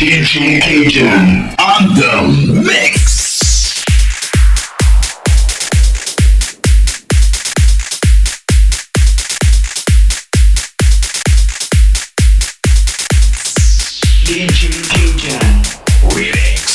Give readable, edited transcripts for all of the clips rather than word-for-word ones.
DJ Cajun on the mix. DJ Cajun Remix.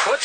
Put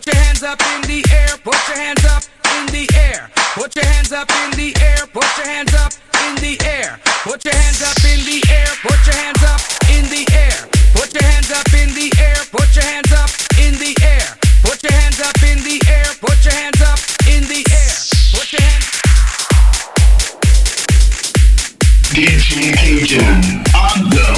Put your hands up in the air, put your hands up in the air. Put your hands up in the air, put your hands up in the air. Put your hands up in the air, put your hands up in the air. Put your hands up in the air, put your hands up in the air. Put your hands up in the air, put your hands up in the air. Put your hands. DJ Cajun on the